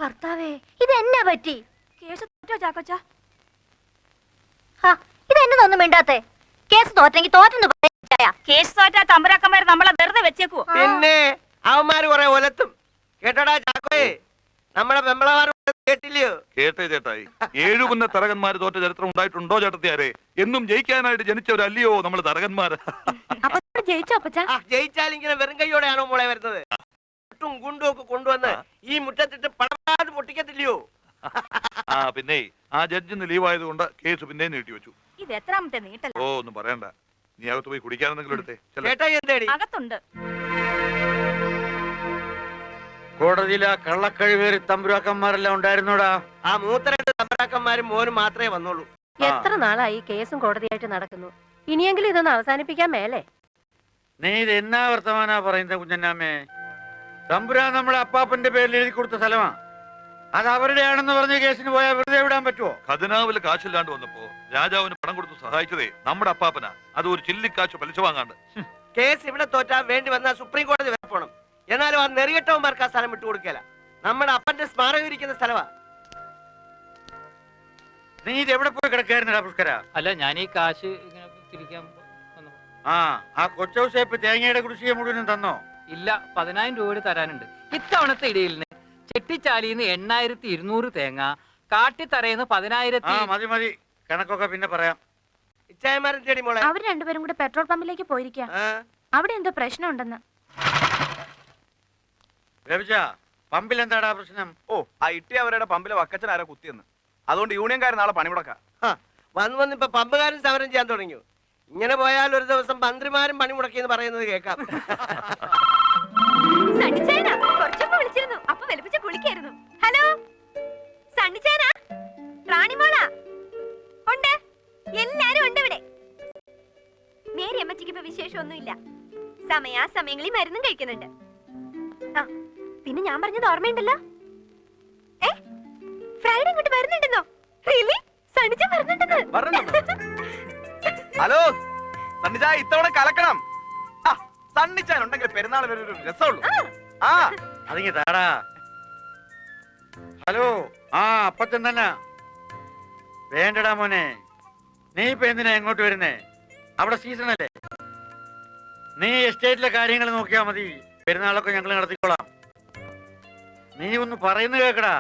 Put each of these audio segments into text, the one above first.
കർത്താവേ, ഇത് എന്നാ പറ്റി? കേസ് തോറ്റോ ചാക്കോച്ച? ഇത് എന്നൊന്നും മിണ്ടാത്തെ? കേസ് തോറ്റെങ്കിൽ തോറ്റെന്ന് പറയാ. കേസ് തോറ്റാ തമ്പുരാക്കന്മാർ നമ്മളെ വെറുതെ വെച്ചേക്കുവോ? പിന്നെ അവന്മാര് കുറെ ഒലത്തും. കേട്ടോടാ ചാക്കോയെ, നമ്മളെ പെമ്പളമാർ കേട്ടില്ലയോ? കേട്ടേ ചേട്ടായി. 7 മുന്നേ തരകന്മാര് തോറ്റ ചരിത്രം ഉണ്ടായിട്ടുണ്ടോ ചേട്ടത്തിയാരെ? എന്നും ജയിക്കാനായിട്ട് ജനിച്ചവരല്ലയോ നമ്മള് തരകന്മാര്. ജയിച്ചോ അപ്പച്ച? ജയിച്ചാൽ ഇങ്ങനെ വെറും കൈയോടെയാണോ മോളെ വരുന്നത്? ഗുണ്ടും ഒക്കെ കൊണ്ടുവന്ന് ഈ മുറ്റത്തിട്ട് പടപാട് പൊട്ടിക്കത്തില്ലയോ? പിന്നെ ആ ജഡ്ജിന്ന് ലീവായത് കൊണ്ട് കേസ് പിന്നെ നീട്ടി വെച്ചു. ഇത് എത്രാമത്തെ നീട്ടല? ഓ ഒന്നും പറയണ്ട. നീ അകത്ത് പോയി കുടിക്കാനെന്തെങ്കിലും എടുത്തേ. ചേട്ടായി എന്തേടി? അകത്തുണ്ട്. കോടതിയിൽ ആ കള്ളക്കഴിവേറി തമ്പുരാക്കന്മാരെല്ലാം ഉണ്ടായിരുന്നോടാ? ആ മൂത്ത 2 തമ്പുരാക്കന്മാരും മോനും മാത്രമേ വന്നോളൂ. എത്ര നാളായി കേസും കോടതിയായിട്ട് നടക്കുന്നു? ഇനിയെങ്കിലും ഇതൊന്ന് അവസാനിപ്പിക്കാൻ മേലെ. നീ ഇത് എന്നാ വർത്തമാനാ പറയുന്നത് കുഞ്ഞന്നാമ്മേ? തമ്പുരാൻ നമ്മളെ അപ്പാപ്പന്റെ പേരിൽ എഴുതി കൊടുത്ത സ്ഥലമാ. അത് അവരുടെയാണെന്ന് പറഞ്ഞ കേസിന് പോയാൽ വെറുതെ വിടാൻ പറ്റുമോ? ഖജനാവില് കാശില്ലാണ്ട് വന്നപ്പോ രാജാവിന് പണം കൊടുത്ത് സഹായിച്ചതേ നമ്മുടെ അപ്പാപ്പനാ. അത് ഒരു ചില്ലിക്കാശ് പലിശ വാങ്ങാണ്ട്. കേസ് ഇവിടെ തോറ്റാൻ വേണ്ടി വന്നാൽ സുപ്രീം കോടതി വരെ പോണം. എന്നാലും ആ നെറികെട്ടവന്മാർക്ക് ആ സ്ഥലം വിട്ടുകൊടുക്കല. നമ്മുടെ അപ്പന്റെ സ്മാരകം ഇരിക്കുന്ന സ്ഥലമാ. നീ ഇത് എവിടെ പോയി കിടക്കായിരുന്നടാ പുഷ്കര? അല്ല, ഞാൻ ഈ കാശ് ഇങ്ങനെ തിരിക്കാൻ വന്നു. ആ കൊച്ചൌസേപ്പ് തേങ്ങയുടെ കുടിശ്ശിക മുഴുവനും തന്നോ? ഇല്ല, 10,000 രൂപ കൂടി തരാനുണ്ട്. ഇത്തവണത്തെ ഇടയിലിന് ചെട്ടിച്ചാലിന്ന് 8,200 തേങ്ങ, കാട്ടിത്തറയിന്ന് 10,000. മതി മതി, കണക്കൊക്കെ പിന്നെ പറയാം. ഇച്ചായമാരൻ തേടി മോളെ. അവർ രണ്ടുപേരും കൂടെ പെട്രോൾ പമ്പിലേക്ക് പോയിരിക്കാം. അവിടെ എന്തോ പ്രശ്നം ഉണ്ടെന്ന്. പമ്പിൽ എന്താടാ പ്രശ്നം? ഓ, ആ ഇട്ടി അവരുടെ പമ്പിലെ വക്കച്ചൻ ആരോ കുത്തിയെന്ന്. അതുകൊണ്ട് യൂണിയൻകാരൻ നാളെ പണിമുടക്കാം. വന്ന് ഇപ്പൊ പമ്പുകാരൻ സമരം ചെയ്യാൻ തുടങ്ങി. ഇങ്ങനെ പോയാൽ ഒരു ദിവസം മന്ത്രിമാരും പണിമുടക്കിയെന്ന് പറയുന്നത് കേൾക്കാം. വിളിച്ചിരുന്നു, അപ്പൊ വെളുപ്പിച്ച് കുളിക്കായിരുന്നു. ഹലോ സണ്ണിച്ചേന, റാണിമോള ഉണ്ട്, എല്ലാരും ഉണ്ട് ഇവിടെ. മേരി അമ്മച്ചിക്ക് ഇപ്പൊ വിശേഷമൊന്നുമില്ല. സമയാസമയങ്ങളിൽ മരുന്നും കഴിക്കുന്നുണ്ട്. ആ പിന്നെ ഞാൻ പറഞ്ഞത് ഓർമ്മയുണ്ടല്ലോ. ഫ്രൈഡേ ഇങ്ങോട്ട് വരുന്നുണ്ടെന്നോ? റിയലി? സണ്ണിച്ച വരുന്നുണ്ടെന്ന്. ഹലോ സണ്ണിച്ചാ, ഇത്തവണ കലക്കണം. സണ്ണിച്ചാൻ ഉണ്ടെങ്കിൽ പെരുന്നാൾ ഒരു രസമുള്ളൂ. അതിങ്ങ താടാ. ഹലോ, അപ്പച്ചൻ തന്നെ. വേണ്ടടാ മോനെ, നീ ഇപ്പൊ എന്തിനാ എങ്ങോട്ട് വരുന്നേ? അവിടെ സീസൺ അല്ലേ. നീ എസ്റ്റേറ്റിലെ കാര്യങ്ങൾ നോക്കിയാ മതി. പെരുന്നാളൊക്കെ ഞങ്ങൾ നടത്തിക്കോളാം. നീ ഒന്ന് പറയുന്ന കേക്കടാ.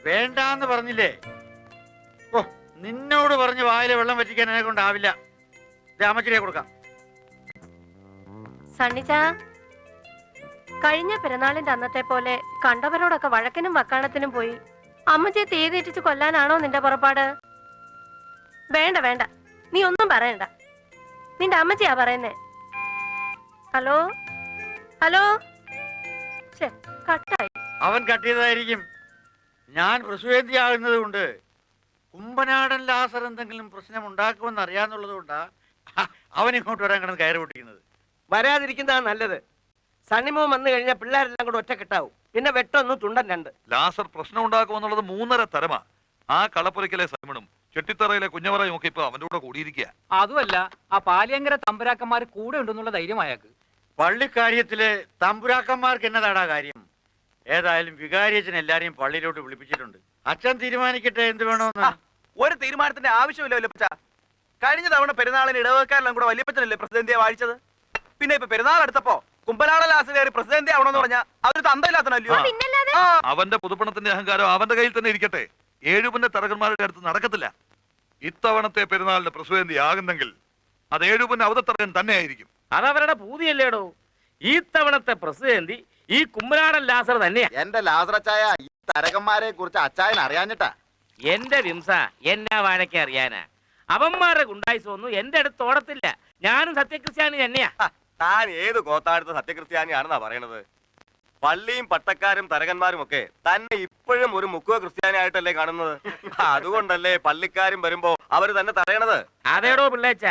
വേണ്ടാന്ന് പറഞ്ഞില്ലേ? ഓ, നിന്നോട് പറഞ്ഞ് വായിലെ വെള്ളം വറ്റിക്കാൻ എന്നെ കൊണ്ടാവില്ല. അമ്മച്ചിയെ കൊടുക്കാം. സണ്ണിച്ച, കഴിഞ്ഞ പെരുന്നാളിന്റെ അന്നത്തെ പോലെ കണ്ടവരോടൊക്കെ വഴക്കിനും വക്കാണത്തിനും പോയി അമ്മച്ചിയെ തീയതിറ്റിച്ച് കൊല്ലാനാണോ നിന്റെ പുറപ്പാട്? വേണ്ട വേണ്ട, നീ ഒന്നും പറയണ്ട. നിന്റെ അമ്മച്ചിയാ പറയുന്നേ. ഹലോ ഹലോ, കട്ടായി. അവൻ കട്ടിയതായിരിക്കും. ഞാൻ പ്രസവേദിയാകുന്നത് കൊണ്ട് കുമ്പനാടൻ ലാസർ എന്തെങ്കിലും പ്രശ്നം ഉണ്ടാക്കുമെന്ന് അറിയാന്നുള്ളത് കൊണ്ടാ അവൻ ഇങ്ങോട്ട് വരാൻ കിടന്ന് കയറി പൊട്ടിക്കുന്നത്. വരാതിരിക്കുന്നതാണ് നല്ലത്. സണ്ണിമോ വന്നു കഴിഞ്ഞാൽ പിള്ളേരെല്ലാം കൂടെ ഒറ്റ കെട്ടാവും. പിന്നെ വെട്ടൊന്ന് തുണ്ടൻ 2. ലാസർ പ്രശ്നം ഉണ്ടാക്കുമെന്നുള്ളത് 3.5 തരമാ. ആ കളപ്പുരയ്ക്കലെ സൈമണും ചെട്ടിത്തറയിലെ കുഞ്ഞവറയും ഒക്കെ ഇപ്പൊ അവന്റെ കൂടെ കൂടിയിരിക്കുക. അതുമല്ല, ആ പാലിയങ്കര തമ്പുരാക്കന്മാർ കൂടെ ഉണ്ടെന്നുള്ള ധൈര്യം അയാൾക്ക്. പള്ളിക്കാര്യത്തില് തമ്പുരാക്കന്മാർക്ക് എന്നതാടാ കാര്യം? ഏതായാലും വികാരിയച്ഛൻ എല്ലാരെയും പള്ളിയിലോട്ട് വിളിപ്പിച്ചിട്ടുണ്ട്. അച്ഛൻ തീരുമാനിക്കട്ടെ എന്ത് വേണോന്ന്. ഒരു തീരുമാനത്തിന്റെ ആവശ്യമില്ല വല്യപ്പച്ച. കഴിഞ്ഞ തവണ പെരുന്നാളിന് ഇടവക്കാരെല്ലാം കൂടെ വല്യപ്പച്ചനല്ലേ പ്രസിഡന്റിയെ വാഴിച്ചത്. പിന്നെ ഇപ്പൊ പെരുന്നാൾ എടുത്തപ്പോ കുമ്പനാടൻ ലാസ് കയറി പ്രസിഡന്റ് ആവണമെന്ന് പറഞ്ഞാൽ അതൊരു തന്തയില്ലാത്തനല്ലോ. അവന്റെ പുതുപ്പണത്തിന്റെ അഹങ്കാരം അവന്റെ കയ്യിൽ തന്നെ ഇരിക്കട്ടെ. 7 മുന്നേ തരകന്മാരുടെ അടുത്ത് നടക്കത്തില്ല. ഇത്തവണത്തെ പെരുന്നാളിന് പ്രസിഡന്റ് ആകുന്നെങ്കിൽ അത് 7 മുന്നേ അവതത്തറകൻ തന്നെയായിരിക്കും. അതവരുടെ പൂതിയല്ലേടോ. ഈ തവണത്തെ പ്രസിഡന്റ് ഈ കുമ്പനാടൻ ലാസർ തന്നെയാ. എന്റെ ലാസറച്ചായ ഈ തരകന്മാരെ കുറിച്ച് അച്ചായൻ അറിയാഞ്ഞിട്ടാ. എന്റെ വിംസ എന്നാ വാഴയ്ക്ക് അറിയാനാ? അവന്മാരുടെ ഗുണ്ടായിസൊന്നും എന്റെ അടുത്ത് ഓടത്തില്ല. ഞാനും സത്യക്രിസ്ത്യാനി തന്നെയാ. താൻ ഏത് ഗോത്താടുത്ത സത്യക്രിസ്ത്യാനിയാണെന്നാ പറയണത്? പള്ളിയും പട്ടക്കാരും തരകന്മാരും ഒക്കെ തന്നെ ഇപ്പോഴും ഒരു മുക്കുവ ക്രിസ്ത്യാനിയായിട്ടല്ലേ കാണുന്നത്. അതുകൊണ്ടല്ലേ പള്ളിക്കാരും വരുമ്പോ അവര് തന്നെ തടയണത്. അതേടോ പിള്ളേച്ച,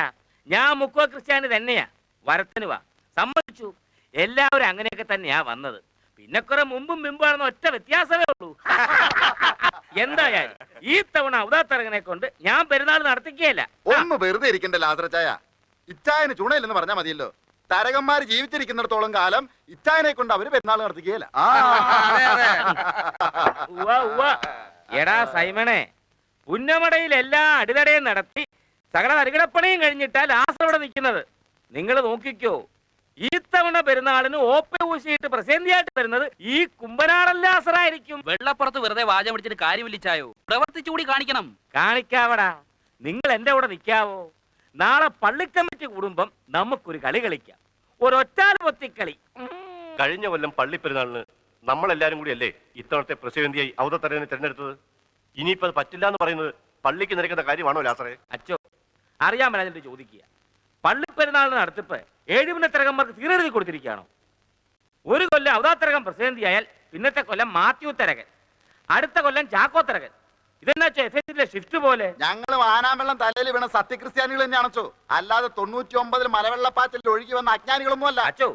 ഞാൻ മുക്കുവ ക്രിസ്ത്യാനി തന്നെയാ. വരത്തിന് വാ, സമ്മതിച്ചു. എല്ലാവരും അങ്ങനെയൊക്കെ തന്നെയാ വന്നത്. പിന്നെ കുറെ മുമ്പും മുമ്പാണെന്ന് ഒറ്റ വ്യത്യാസമേ ഉള്ളൂ. എന്തായാലും ഈ തവണ അവതാത്തറകനെ കൊണ്ട് ഞാൻ പെരുന്നാൾ നടത്തിക്കുകയല്ല. ഒന്ന് വെറുതെ ഇരിക്കണ്ട ലാസറച്ചായ. ഇച്ചായന് ചുണയില്ലെന്ന് പറഞ്ഞാ മതിയല്ലോ. തരകന്മാർ ജീവിച്ചിരിക്കുന്നിടത്തോളം കാലം ഇച്ചായനെ കൊണ്ട് അവര് പെരുന്നാൾ നടത്തിക്കുകയില്ല. എടാ സൈമണേ, പുന്നമടയിൽ എല്ലാ അടിതടയും നടത്തി സകല തരികിടപ്പണിയും കഴിഞ്ഞിട്ടാ ലാസ്റ്റ് അവിടെ നിൽക്കുന്നത്. നിങ്ങൾ നോക്കിക്കോ, ഈ തവണ പെരുന്നാളിന് ഓപ്പ ഊശിയിട്ട് പ്രസേന്തിയായിട്ട് വരുന്നത് ഈ കുമ്പനാടല്ലാസറായിരിക്കും. വെള്ളപ്പുറത്ത് വെറുതെ വാചം പിടിച്ചിട്ട് കാര്യമില്ലായോ, പ്രവർത്തിച്ചുകൂടി കാണിക്കണം. കാണിക്കാവടാ, നിങ്ങൾ എന്റെ കൂടെ നിൽക്കാവോ? നാളെ പള്ളിക്കമ്മിറ്റി കൂടുമ്പം നമുക്കൊരു കളി കളിക്കാം, ഒരൊറ്റാൽ പൊത്തിക്കളി. കഴിഞ്ഞ കൊല്ലം പള്ളിപ്പെരുന്നാളിന് നമ്മളെല്ലാരും കൂടിയല്ലേ ഇത്തവണത്തെ പ്രസിഡന്റിയായി അവതത്തരനെ തിരഞ്ഞെടുത്തത്. ഇനിയിപ്പോ അത് പറ്റില്ല എന്ന് പറയുന്നത് പള്ളിക്ക് നിരക്കുന്ന കാര്യമാണോ ലാസറേ? അച്ചോ, അറിയാൻ മേലാഞ്ഞിട്ട് ചോദിക്കുക. പള്ളിപ്പെരുന്നാളിന് നടത്തിപ്പ് ഏഴുപിന്ന തിരകന്മാർക്ക് തീരെഴുതി കൊടുത്തിരിക്കുകയാണോ? ഒരു കൊല്ലം അവതാത്തരകൻ പ്രസിഡന്റിയായാൽ പിന്നത്തെ കൊല്ലം മാത്യു തരകൻ, അടുത്ത കൊല്ലം ചാക്കോ തരകൻ. ഇതെന്നാ എഫിന്റെ ഷിഫ്റ്റ് പോലെ. ഞങ്ങള് വാനാമ്പെള്ളം തലയിൽ വീണ സത്യക്രിസ്ത്യാനികൾ തന്നെയാണോ, അല്ലാതെ 99 മലവെള്ളപ്പാച്ചിൽ ഒഴുകി വന്ന അജ്ഞാനികളൊന്നും അല്ല. അച്ചോ,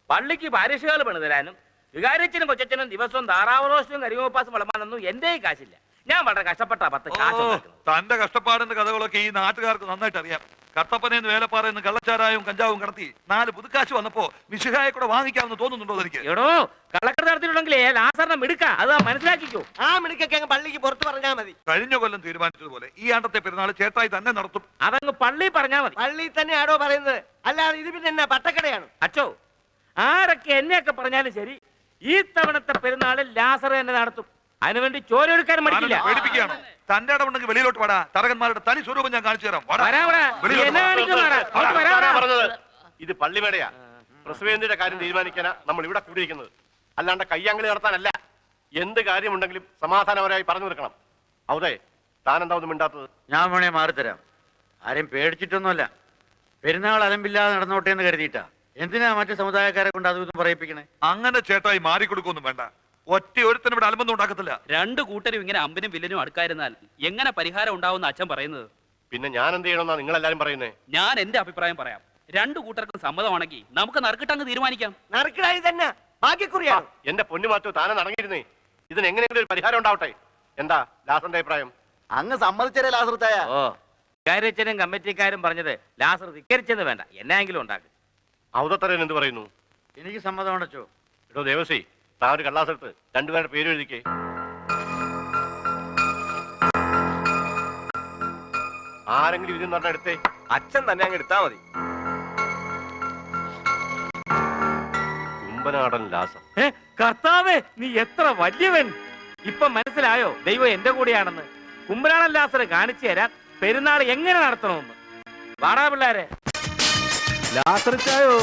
പള്ളിക്ക് പാരിഷുകൾ പണി തരാനും വികാരിച്ചനും കൊച്ചനും ദിവസവും താറാവറോഷവും കരിമോപ്പാസും വിളമ്പാനൊന്നും എന്റെ കാശില്ല. ഞാൻ വളരെ കഷ്ടപ്പെട്ട 10 കാശ്. തന്റെ കഷ്ടപ്പാടിന്റെ കഥകളൊക്കെ ഈ നാട്ടുകാർക്ക് നന്നായിട്ട് അറിയാം. കട്ടപ്പനയെന്ന് വേലപ്പാറയെന്ന് കള്ളച്ചാരായും കഞ്ചാവും കടത്തി 4 പുതുക്കാശ് വന്നപ്പോ വിശുഹായെ കൂടെ വാങ്ങിക്കാമെന്ന് തോന്നുന്നുണ്ടോ എനിക്ക്? എടോ, കള്ളക്കട നടത്തിയിട്ടുണ്ടെങ്കിലേ ലാസറിനെ മിടുക്ക, അത് മനസ്സിലാക്കിക്കോ. ആ മിടുക്കൊക്കെ അങ്ങ് പള്ളിക്ക് പുറത്ത് പറഞ്ഞാൽ മതി. കഴിഞ്ഞ കൊല്ലം തീരുമാനിച്ചതുപോലെ ഈ ആണ്ടത്തെ പെരുന്നാൾ ചേട്ടായി തന്നെ നടത്തും. അതങ്ങ് പള്ളി പറഞ്ഞാ മതി. പള്ളി തന്നെയാണോ പറയുന്നത്? അല്ലാതെ ഇത് പിന്നെ എന്നാ പട്ടക്കടയാണ്? അച്ചോ, ആരൊക്കെ എന്നെയൊക്കെ പറഞ്ഞാലും ശരി, ഈ തവണത്തെ പെരുന്നാളിൽ ലാസർ തന്നെ നടത്തും. അതിനുവേണ്ടി ചോരൊടുക്കാൻ മടിക്കില്ല. പേടിപ്പിക്കുകയാണ്. തന്റെ ഇടമുണ്ടെങ്കിൽ വെളിയിലോട്ട് പാടാ. തരകന്മാരുടെ തനി സ്വരൂപം ഞാൻ കാണിച്ചു തരാം. പറഞ്ഞത് ഇത് പള്ളിമേടയാ. പ്രസിഡന്റിന്റെ കാര്യം തീരുമാനിക്കാനാ നമ്മൾ ഇവിടെ കൂടിയിരിക്കുന്നത്, അല്ലാണ്ട് കയ്യാങ്കളി നടത്താനല്ല. എന്ത് കാര്യമുണ്ടെങ്കിലും സമാധാനപരമായി പറഞ്ഞു തീർക്കണം. അവിടെ താനെന്താ ഒന്നും മിണ്ടാത്തത്? ഞാൻ വേണേ മാറിത്തരാം. ആരെയും പേടിച്ചിട്ടൊന്നുമല്ല. പെരുന്നാൾ അലമ്പില്ലാതെ നടന്നോട്ടെ എന്ന് കരുതിയിട്ടാ. എന്തിനാ മറ്റു സമുദായക്കാരെ കൊണ്ട് അതും പറയിപ്പിക്കണേ? അങ്ങനെ ചേട്ടായി മാറിക്കൊടുക്കൊന്നും വേണ്ട. ഒറ്റ ഒരുത്തനും ഇവിടെ അലമ്പൊന്നും ഉണ്ടാക്കത്തില്ല. 2 കൂട്ടരും ഇങ്ങനെ അമ്പനും വില്ലനും അടുക്കായിരുന്നാൽ എങ്ങനെ പരിഹാരം ഉണ്ടാവുന്ന അച്ഛൻ പറയുന്നത്? പിന്നെ ഞാൻ എന്ത് ചെയ്യണമെന്നാ നിങ്ങളെല്ലാരും പറയുന്നേ? ഞാൻ എന്റെ അഭിപ്രായം പറയാം. 2 കൂട്ടർക്കും സമ്മതമാണെങ്കിൽ നമുക്ക് നറുക്കിട്ടങ്ങ് തീരുമാനിക്കാം. നറുക്കിടായി തന്നെ ഭാഗ്യക്കുറിയാണ്. എന്റെ പൊന്നു മാറ്റു, താനെ നടങ്ങിയിരുന്നേ. ഇതിന് എങ്ങനെയെങ്കിലും ഒരു പരിഹാരം ഉണ്ടാവട്ടെ. എന്താ ലാസറിന്റെ അഭിപ്രായം? അങ്ങ് സമ്മതിച്ചേ ലാസർച്ചായ. ഓ, വികാരിച്ചനും കമ്മിറ്റിക്കാരും പറഞ്ഞത് ലാസർ ധിക്കരിച്ചെന്ന് വേണ്ട, എന്നെങ്കിലും ഉണ്ടാക്കും. അവതത്തരൻ എന്ത് പറയുന്നു? എനിക്ക് സമ്മതമാണ് അച്ചോ. എടോ ദേവസി, താൻ ഒരു കള്ളാസെടുത്ത് 2 പേരുടെ പേര് എഴുതിക്കേ. ആരെങ്കിലും ഇതിൽ നിന്ന് എടുത്തേ. അച്ഛൻ തന്നെ അങ്ങ് എടുത്താ മതി. കുമ്പനാടൻ ലാസർ. കർത്താവേ, നീ എത്ര വലിയവൻ! ഇപ്പൊ മനസ്സിലായോ ദൈവം എന്റെ കൂടെയാണെന്ന്? കുമ്പനാടൻ ലാസർ കാണിച്ചു തരാൻ പെരുന്നാൾ എങ്ങനെ നടത്തണമെന്ന്. വാടാ പിള്ളേരെ. ലാസറിച്ചായോ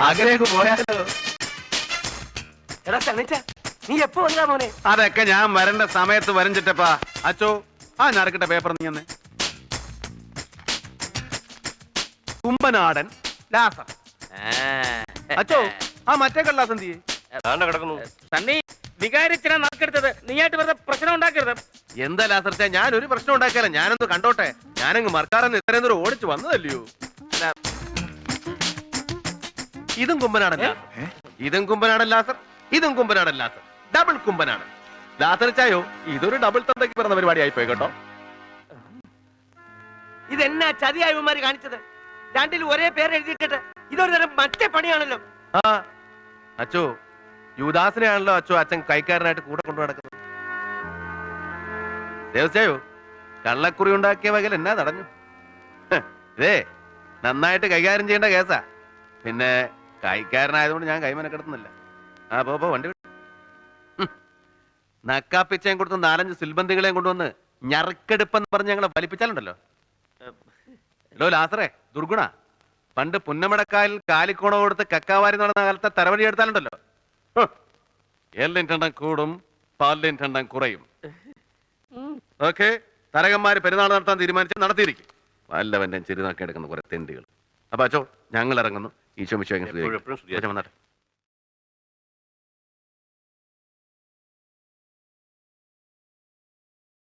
അകലേക്ക് പോയാലോ? എടാ സണ്ണിച്ച, നീ എപ്പോ വന്നാ മോനെ? അതൊക്കെ ഞാൻ വരേണ്ട സമയത്ത് വരഞ്ചിട്ടപ്പാ. അച്ചോ, ആ നറുക്കിട്ട പേപ്പർ നീ ഒന്ന്. കുമ്പനാടൻ ലാസർ. അച്ചോ, ആ മറ്റേ കള്ളാസം തീയെ കിടക്കുന്നു. സണ്ണി, വികാരിച്ചനെ നറുക്കെടുത്തത് നീയായിട്ട് വെറുതെ പ്രശ്നം ഉണ്ടാക്കരുത്. എന്താ ലാസർച്ച, ഞാൻ ഒരു പ്രശ്നം ഉണ്ടാക്കിയാലോ. ഞാനൊന്ന് കണ്ടോട്ടെ. ഞാനങ്ങ് മർക്കാറെന്ന് ഇത്രയും ദൂരം ഓടിച്ചു വന്നതല്ലയോ. ഇതും കുമ്പനാടൻ ലാസർ, ഇതും കുമ്പനാടൻ ലാസർ, ഇതും കുമ്പനാടൻ ലാസർ. ഡബിൾ കുമ്പനാടൻ ലാസർച്ചായോ. ഇതൊരു ഡബിൾ തന്തയ്ക്ക് പറഞ്ഞ പരിപാടി ആയിപ്പോയി കേട്ടോ. ഇതെന്നാ ചതിയായവന്മാര് കാണിച്ചത്? 2 ഒരേ പേര് എഴുതിയിട്ടിട്ട് ഇതൊരു തരം മറ്റേ പണിയാണല്ലോ. ആ അച്ചോ, യുദാസിനെയാണല്ലോ അച്ചോ അച്ഛൻ കൈക്കാരനായിട്ട് കൂടെ കൊണ്ടു നടക്കുന്നത്. ദേവസ്യായോ, കള്ളക്കുറി ഉണ്ടാക്കിയ വകയിൽ എന്നാ തടഞ്ഞു. ഇതേ നന്നായിട്ട് കൈകാര്യം ചെയ്യേണ്ട കേസാ. പിന്നെ കൈക്കാരനായതുകൊണ്ട് ഞാൻ കൈമനക്കെടുത്തുന്നില്ല. ആ പോ വണ്ടി വിട്ടു. നക്കാപ്പിച്ചയും കൊടുത്ത് 4-5 സിൽബന്തികളെയും കൊണ്ടുവന്ന് ഞറക്കെടുപ്പെന്ന് പറഞ്ഞ് ഞങ്ങളെ വലിപ്പിച്ചാലുണ്ടല്ലോ. ഹലോ ലാസറേ, ദുർഗുണ, പണ്ട് പുന്നമടക്കായൽ കാലിക്കോണ കൊടുത്ത് കക്കാവാരി നടന്ന കാലത്തെ തരവഴി എടുത്താലുണ്ടല്ലോ, എല്ലിൻ്റെ കൂടും പാലിൻ്റെ കുറയും. ഓക്കെ, തരകന്മാര് പെരുന്നാൾ നടത്താൻ തീരുമാനിച്ച് നടത്തിയിരിക്കും. വല്ലവന്റെ ചിരി നോക്കി എടുക്കുന്ന കുറെ തെണ്ടികൾ. അപ്പൊ അച്ചോ, ഞങ്ങൾ ഇറങ്ങുന്നു. ഈശോ മിശിഹായെ സ്തുതിയായിരിക്കട്ടെ. എപ്പോഴും